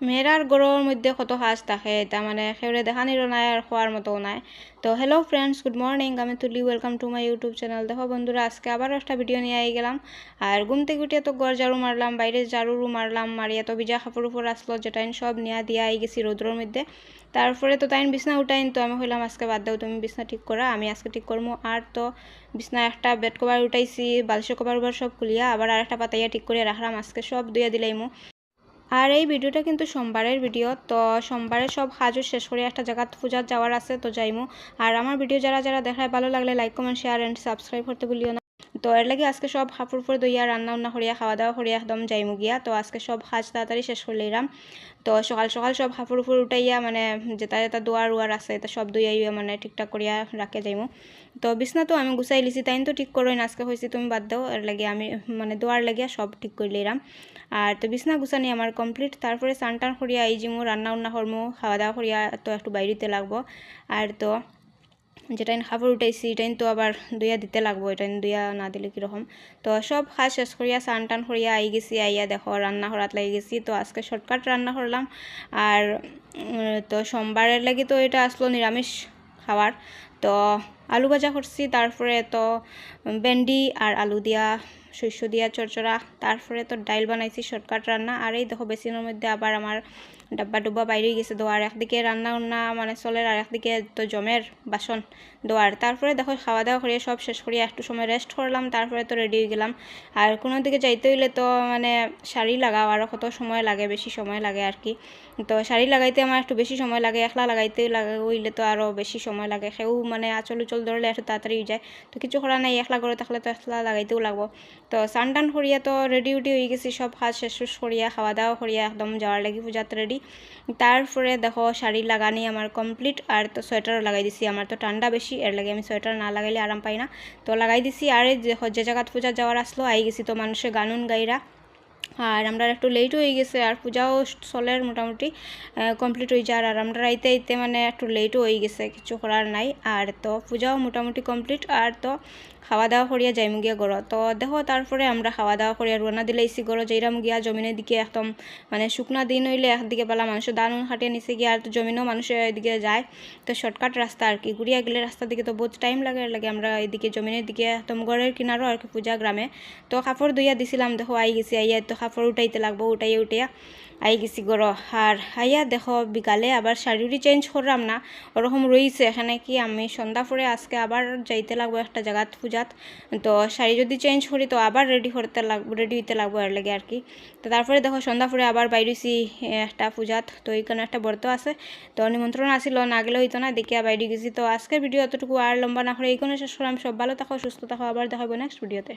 মেয়েরার গরমের মধ্যে কত কাজ থাকে, এটা মানে সেউরে দেখানিরও নাই আর খোয়ার মতো নাই। তো হ্যালো ফ্রেন্ডস, গুড মর্নিং, আমি তুলি, welcome to my YouTube channel. দেখো বন্ধুরা, আজকে আবারও একটা ভিডিও নিয়ে আই গেলাম। আর ঘুম থেকে উঠিয়ে তো ঘর ঝাড়ু মারলাম, বাইরে ঝাড়ু মারলাম, মারিয়া তো ভিজা কাপড় উপর আসলো, যেটা সব নিয়ে দিয়ে আই গেছি রোদ্রের মধ্যে। তারপরে তো তাই বিছনা উঠাইন, তো আমি কইলাম আজকে বাদ দাও, তুমি বিছনা ঠিক করা, আমি আজকে ঠিক করবো। আর তো বিছনা একটা বেড কভার উঠাইছি, বালিশের কভার উভার সব খুলিয়া আবার আর একটা পাতাইয়া ঠিক করে রাখলাম, আজকে সব ধুইয়া দিলাইমু। আর এই ভিডিওটা কিন্তু সোমবারের ভিডিও, তো সোমবারে সব কাজও শেষ করে একটা জায়গা পূজার যাওয়ার আছে, তো যাইমু। আর আমার ভিডিও যারা যারা দেখায় ভালো লাগলে like comment share and subscribe করতে ভুলিও না। তো এর লাগে আজকে সব কাপড় পরে দইয়া রান্না উন্না করিয়া খাওয়া দাওয়া করিয়া একদম যাইমু গিয়া। তো আজকে সব কাজ তাড়াতাড়ি শেষ করে লইলাম। তো সকাল সকাল সব কাপড় উপর উঠাইয়া মানে যেটা যেটা দোয়ার উয়ার আছে এটা সব দইয়া মানে ঠিকঠাক করিয়া রাখে যাইমু। তো বিছনা তো আমি গুছাই লিছি, তাই তো ঠিক করোই না, আজকে হয়েছি তুমি বাদ দাও, এর লাগে আমি মানে দোয়ার লাগিয়া সব ঠিক করে লইলাম। আর তো বিছনা গুছানি আমার কমপ্লিট। তারপরে স্নান টান করিয়া এই জিমু, রান্না উন্না করমু, খাওয়া দাওয়া করিয়া তো একটু বাইরেতে লাগবো। আর তো যেটা কাপড় উঠাইছি এটাই তো আবার দুইয়া দিতে লাগবো, এটা দুইয়া না দিলে কীরকম। তো সব কাজ শেষ করিয়া স্নান টান করিয়া আই গেছি, আইয়া দেখো রান্না করাত লাগি গেছি। তো আজকে শর্টকাট রান্না করলাম। আর তো সোমবারের লাগি তো এটা আসলো নিরামিষ খাবার। তো আলু ভাজা করছি, তারপরে তো ভেন্ডি আর আলু দিয়া শস্য দিয়া চরচড়া, তারপরে তো ডাইল বানাইছি, শর্টকাট রান্না। আর এই দেখো বেসিনের মধ্যে আবার আমার ডাব্বা ডুব্বা বাইরে গেছে দোয়ার, একদিকে রান্না উন্না মানে চলের, আর একদিকে তো জমের বাসন দোয়ার। তারপরে দেখো খাওয়া দাওয়া করিয়া সব শেষ করিয়া একটু সময় রেস্ট করলাম, তারপরে তো রেডি হয়ে গেলাম। আর কোনো দিকে যাইতে হইলে তো মানে শাড়ি লাগাও, আরও কত সময় লাগে, বেশি সময় লাগে আর কি। তো শাড়ি লাগাইতে আমার একটু বেশি সময় লাগে, একলা লাগাইতে হইলে তো আরও বেশি সময় লাগে, সেও মানে আঁচল উচল ধরলে একটু তাড়াতাড়ি হয়ে যায়। তো কিছু করা নাই, একলা করে থাকলে তো একলা লাগাইতেও লাগবো। তো স্নান টান করিয়া তো রেডি উডি হয়ে গেছি, সব কাজ শেষ করিয়া খাওয়া দাওয়া করিয়া একদম যাওয়ার লাগি পূজাত রেডি। তারপরে দেখো শাড়ি লাগানি আমার কমপ্লিট। আর তো সোয়েটারও লাগাই দিছি, আমার তো ঠান্ডা বেশি, এর লাগে আমি সোয়েটার না লাগাইলে আরাম পাই না, তো লাগাই দিছি। আর যে জায়গাত পূজা যাওয়ার আসলো আই গেছি, তো মানুষে গানুন গাইরা। আর আমরা একটু লেট হয়ে গেছে, আর পূজাও চলের মোটামুটি কমপ্লিট হয়ে যায়। আর আমরা আইতে আইতে মানে একটু লেটও হয়ে গেছে, কিছু করার নাই। আর তো পূজাও মোটামুটি কমপ্লিট। আর তো খাওয়া দাওয়া করিয়া যাইমু গিয়া গড়। তো দেখো তারপরে আমরা খাওয়া দাওয়া করিয়া রোনা দিলাইছি গড়, যাইরাম গিয়া জমিনের দিকে। একদম মানে শুকনা দিন হইলে একদিকে বেলা মানুষের দান খাটিয়ে নিচে গিয়া, আর তো জমিনও মানুষের এদিকে যায়। তো শর্টকাট রাস্তা আর কি, ঘুরিয়া গেলে রাস্তার দিকে তো বহুত টাইম লাগে, এর লাগে আমরা এদিকে জমিনের দিকে একদম গড়ের কিনারও আর কি পূজা গ্রামে। তো কাপড় ধুইয়া দিছিলাম, দেখো আই গেছি, আইয়া তো কাপড় উঠাইতে লাগবো, উঠাইয়া আই গেছি গড়। আর আইয়া দেখো বিকালে আবার শাড়ি চেঞ্জ করলাম না, ওরকম রয়েছে এখানে কি আমি সন্ধ্যা পরে আজকে আবার যাইতে লাগবো একটা জায়গাত পূজাত। তো শাড়ি যদি চেঞ্জ করি তো আবার রেডি হইতে লাগবো এর লাগে আর কি। তো তারপরে দেখো সন্ধ্যা পরে আবার বাইরেছি একটা পূজাত, তো এইখানে একটা ব্রত আছে, তো নিমন্ত্রণ আসিল, না গেলে হইতো না, দেখিয়া বাইরে গেছি। তো আজকের ভিডিও এতটুকু, আর লম্বা না করে এইখানে শেষ করলাম। সব ভালো থাকো, সুস্থ থাকো, আবার দেখাবো নেক্সট ভিডিওতে।